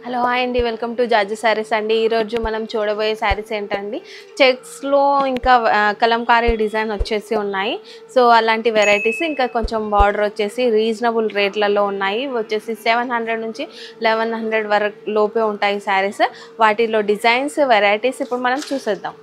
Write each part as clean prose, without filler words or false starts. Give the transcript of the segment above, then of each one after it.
Hello hi అండి, welcome to George saris అండి. ఈరోజు మనం చూడబోయే శారీస్ ఏంటండి, చెక్స్లో ఇంకా కలంకారీ డిజైన్ వచ్చేసి ఉన్నాయి. సో అలాంటి వెరైటీస్ ఇంకా కొంచెం బార్డర్ వచ్చేసి రీజనబుల్ రేట్లలో ఉన్నాయి. వచ్చేసి 700 నుంచి 1100 వరకు లోపే ఉంటాయి శారీస్. వాటిలో డిజైన్స్ వెరైటీస్ ఇప్పుడు మనం చూసేద్దాం.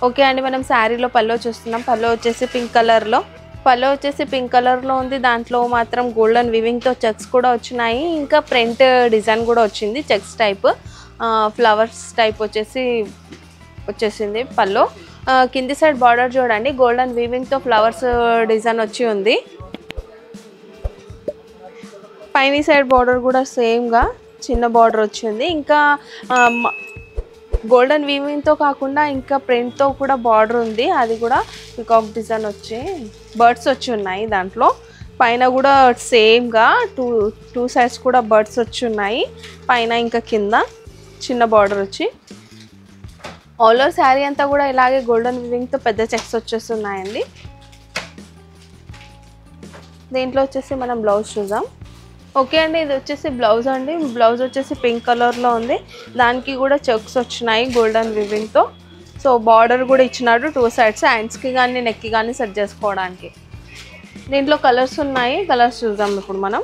ఓకే అండి, మనం శారీలో పల్లో చూస్తున్నాం. పల్లో వచ్చేసి పింక్ కలర్లో ఉంది. దాంట్లో మాత్రం గోల్డెన్ వివింగ్తో చెక్స్ కూడా వచ్చినాయి. ఇంకా ప్రింట్ డిజైన్ కూడా వచ్చింది. చెక్స్ టైప్ ఫ్లవర్స్ టైప్ వచ్చేసింది పల్లో. కింది సైడ్ బార్డర్ చూడండి, గోల్డెన్ వివింగ్తో ఫ్లవర్స్ డిజైన్ వచ్చి ఉంది. పైన సైడ్ బార్డర్ కూడా సేమ్గా చిన్న బార్డర్ వచ్చింది. ఇంకా గోల్డెన్ వీవింగ్తో కాకుండా ఇంకా ప్రింట్తో కూడా బార్డర్ ఉంది. అది కూడా పికాక్ డిజైన్ వచ్చి బర్డ్స్ వచ్చి ఉన్నాయి. దాంట్లో పైన కూడా సేమ్గా టూ సైడ్స్ కూడా బర్డ్స్ వచ్చి ఉన్నాయి. పైన ఇంకా కింద చిన్న బార్డర్ వచ్చి ఆల్ ఓవర్ శారీ అంతా కూడా ఇలాగే గోల్డెన్ వీవింగ్తో పెద్ద చెక్స్ వచ్చేస్తున్నాయండి. దీంట్లో వచ్చేసి మనం బ్లౌజ్ చూద్దాం. ఓకే అండి, ఇది వచ్చేసి బ్లౌజ్ అండి. బ్లౌజ్ వచ్చేసి పింక్ కలర్లో ఉంది. దానికి కూడా చెక్స్ వచ్చినాయి గోల్డెన్ వివింగ్తో. సో బార్డర్ కూడా ఇచ్చినాడు టూ సైడ్స్, హ్యాండ్స్కి కానీ నెక్కి కానీ సెట్ చేసుకోవడానికి. దీంట్లో కలర్స్ ఉన్నాయి, కలర్స్ చూద్దాం ఇప్పుడు మనం.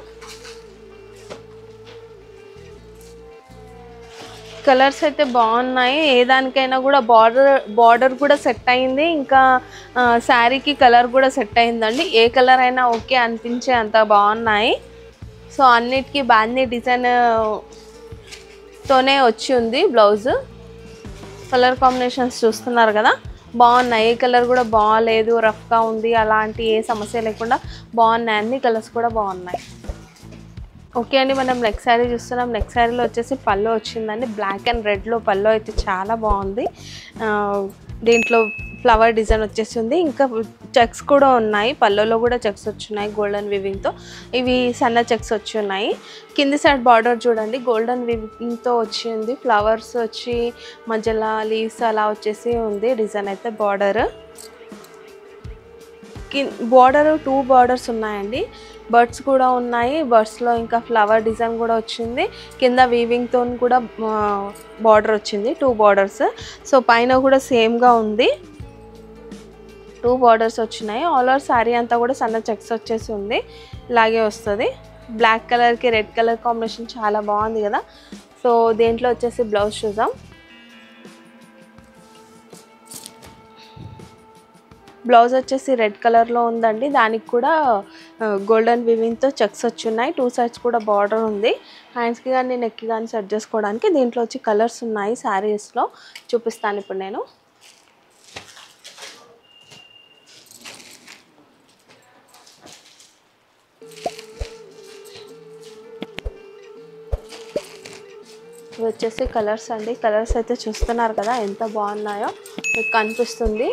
కలర్స్ అయితే బాగున్నాయి. ఏ దానికైనా కూడా బార్డర్ కూడా సెట్ అయింది. ఇంకా శారీకి కలర్ కూడా సెట్ అయిందండి. ఏ కలర్ అయినా ఓకే అనిపించే అంత బాగున్నాయి. సో అన్నిటికీ బాందీ డిజైన్ తోనే వచ్చి ఉంది బ్లౌజ్. కలర్ కాంబినేషన్స్ చూస్తున్నారు కదా, బాగున్నాయి. ఏ కలర్ కూడా బాగాలేదు, రఫ్గా ఉంది, అలాంటి ఏ సమస్య లేకుండా బాగున్నాయి. అన్ని కలర్స్ కూడా బాగున్నాయి. ఓకే అండి, మనం నెక్స్ట్ శారీ చూస్తున్నాం. నెక్స్ట్ శారీలో వచ్చేసి పల్లో వచ్చిందండి. బ్లాక్ అండ్ రెడ్లో పల్లో అయితే చాలా బాగుంది. దీంట్లో ఫ్లవర్ డిజైన్ వచ్చేసింది. ఇంకా చెక్స్ కూడా ఉన్నాయి. పల్లోలో కూడా చెక్స్ వచ్చున్నాయి గోల్డెన్ వివింగ్తో. ఇవి సన్న చెక్స్ వచ్చి ఉన్నాయి. కింది సైడ్ బార్డర్ చూడండి, గోల్డెన్ వివింగ్తో వచ్చింది. ఫ్లవర్స్ వచ్చి మధ్యలో లీవ్స్ అలా వచ్చేసి ఉంది డిజైన్ అయితే. బార్డర్ 2 బార్డర్స్ ఉన్నాయండి. బర్డ్స్ కూడా ఉన్నాయి. బర్డ్స్లో ఇంకా ఫ్లవర్ డిజైన్ కూడా వచ్చింది. కింద వీవింగ్తో కూడా బార్డర్ వచ్చింది, 2 బార్డర్స్. సో పైన కూడా సేమ్గా ఉంది, 2 బార్డర్స్ వచ్చినాయి. ఆల్ ఓవర్ శారీ అంతా కూడా సన్న చెక్స్ వచ్చేసి ఉంది. ఇలాగే వస్తుంది. బ్లాక్ కలర్కి రెడ్ కలర్ కాంబినేషన్ చాలా బాగుంది కదా. సో దేంట్లో వచ్చేసి బ్లౌజ్ చూద్దాం. బ్లౌజ్ వచ్చేసి రెడ్ కలర్లో ఉందండి. దానికి కూడా గోల్డెన్ వివింగ్తో చెక్స్ వచ్చి ఉన్నాయి. 2 సైడ్స్ కూడా బార్డర్ ఉంది. హ్యాండ్స్కి కానీ నెక్కి కానీ సెట్ చేసుకోవడానికి. దీంట్లో వచ్చి కలర్స్ ఉన్నాయి. శారీస్లో చూపిస్తాను ఇప్పుడు నేను. ఇవి వచ్చేసి కలర్స్ అండి. కలర్స్ అయితే చూస్తున్నారు కదా ఎంత బాగున్నాయో మీకు కనిపిస్తుంది.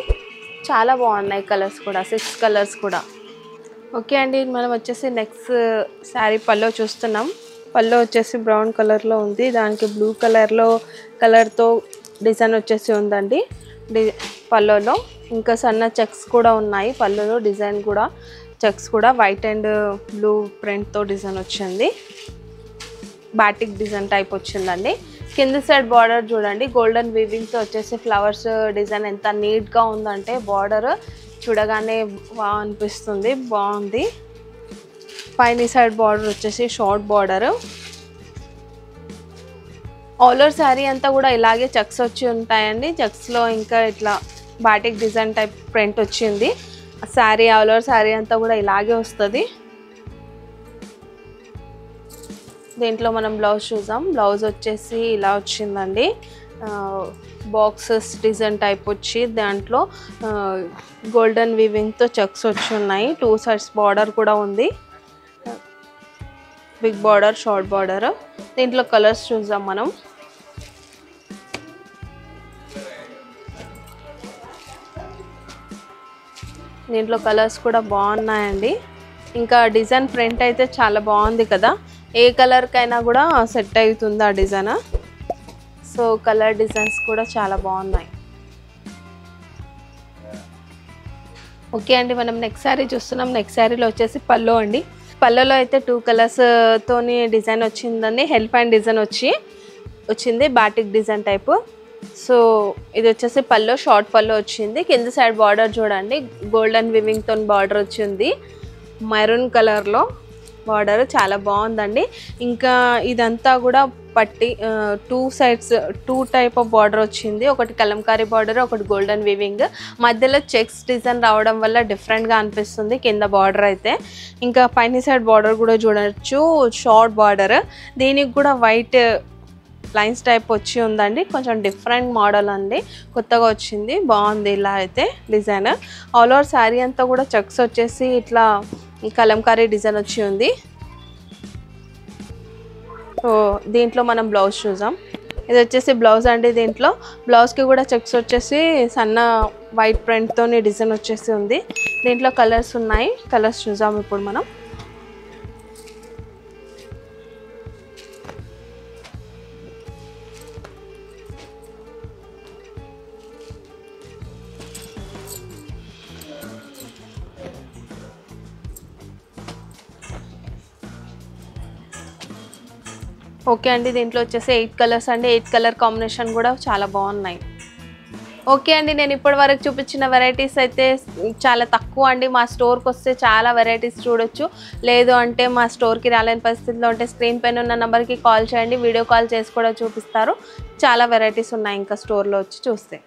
చాలా బాగున్నాయి కలర్స్ కూడా, 6 కలర్స్ కూడా. ఓకే అండి, మనం వచ్చేసి నెక్స్ట్ శారీ పల్లో చూస్తున్నాం. పల్లో వచ్చేసి బ్రౌన్ కలర్లో ఉంది. దానికి బ్లూ కలర్తో డిజైన్ వచ్చేసి ఉందండి పల్లోలో. ఇంకా సన్న చెక్స్ కూడా ఉన్నాయి పల్లోలో. డిజైన్ కూడా చెక్స్ కూడా వైట్ అండ్ బ్లూ ప్రింట్తో డిజైన్ వచ్చింది. బాటిక్ డిజైన్ టైప్ వచ్చిందండి. కింద సైడ్ బార్డర్ చూడండి గోల్డెన్ వీవింగ్ తో వచ్చేసి ఫ్లవర్స్ డిజైన్ ఎంత నీట్ గా ఉందంటే బార్డర్ చూడగానే బాగా అనిపిస్తుంది, బాగుంది. పైన సైడ్ బార్డర్ వచ్చేసి short border. All over sari అంతా కూడా ఇలాగే చెక్స్ వచ్చి ఉంటాయండి. చెక్స్లో ఇంకా ఇట్లా బాటిక్ డిజైన్ టైప్ ప్రింట్ వచ్చింది. శారీ ఆల్ ఓవర్ శారీ అంతా కూడా ఇలాగే వస్తుంది. దీంట్లో మనం బ్లౌజ్ చూద్దాం. బ్లౌజ్ వచ్చేసి ఇలా వచ్చిందండి. బాక్సెస్ డిజైన్ టైప్ వచ్చి దాంట్లో గోల్డెన్ వీవింగ్తో చెక్స్ వచ్చి ఉన్నాయి. 2 సైడ్స్ బార్డర్ కూడా ఉంది. Big border, short border. దీంట్లో కలర్స్ చూద్దాం మనం. దీంట్లో కలర్స్ కూడా బాగున్నాయండి. ఇంకా డిజైన్ ప్రింట్ అయితే చాలా బాగుంది కదా, ఏ కలర్కైనా కూడా సెట్ అవుతుంది ఆ డిజైన్. సో కలర్ డిజైన్స్ కూడా చాలా బాగున్నాయి. ఓకే అండి, మనం నెక్స్ట్ శారీ చూస్తున్నాం. నెక్స్ట్ శారీలో వచ్చేసి పల్లో అండి. పల్లోలో అయితే 2 కలర్స్ తోని డిజైన్ వచ్చిందండి. హెల్ప్ అండ్ డిజైన్ వచ్చింది బాటిక్ డిజైన్ టైపు. సో ఇది వచ్చేసి పల్లో, షార్ట్ పల్లో వచ్చింది. కింద సైడ్ బార్డర్ చూడండి, గోల్డెన్ వివింగ్తో బార్డర్ వచ్చింది. మెరూన్ కలర్లో బార్డర్ చాలా బాగుందండి. ఇంకా ఇదంతా కూడా పట్టి 2 సైడ్స్ 2 టైప్ ఆఫ్ బార్డర్ వచ్చింది. ఒకటి కలంకారీ బార్డర్, ఒకటి గోల్డెన్ వీవింగ్. మధ్యలో చెక్స్ డిజైన్ రావడం వల్ల డిఫరెంట్గా అనిపిస్తుంది కింద బార్డర్ అయితే. ఇంకా పైన సైడ్ బార్డర్ కూడా చూడవచ్చు, షార్ట్ బార్డర్. దీనికి కూడా వైట్ లైన్స్ టైప్ వచ్చి ఉందండి. కొంచెం డిఫరెంట్ మోడల్ అండి, కొత్తగా వచ్చింది, బాగుంది. ఇలా అయితే డిజైన్ ఆల్ ఓవర్ శారీ అంతా కూడా చెక్స్ వచ్చేసి ఇట్లా కలంకారీ డిజైన్ వచ్చి ఉంది. సో దీంట్లో మనం బ్లౌజ్ చూద్దాం. ఇది వచ్చేసి బ్లౌజ్ అండి. దీంట్లో బ్లౌజ్కి కూడా చెక్స్ వచ్చేసి సన్న వైట్ ప్రింట్తో డిజైన్ వచ్చేసి ఉంది. దీంట్లో కలర్స్ ఉన్నాయి, కలర్స్ చూద్దాం ఇప్పుడు మనం. ఓకే అండి, దీంట్లో వచ్చేసి 8 కలర్స్ అండి. 8 కలర్ కాంబినేషన్ కూడా చాలా బాగున్నాయి. ఓకే అండి, నేను ఇప్పటి వరకు చూపించిన వెరైటీస్ అయితే చాలా తక్కువ అండి. మా స్టోర్కి వస్తే చాలా వెరైటీస్ చూడొచ్చు. లేదు అంటే మా స్టోర్కి రాలేని పరిస్థితిలో ఉంటే స్క్రీన్ పైన ఉన్న నెంబర్కి కాల్ చేయండి, వీడియో కాల్ చేసి కూడా చూపిస్తారు. చాలా వెరైటీస్ ఉన్నాయి ఇంకా స్టోర్లో వచ్చి చూస్తే.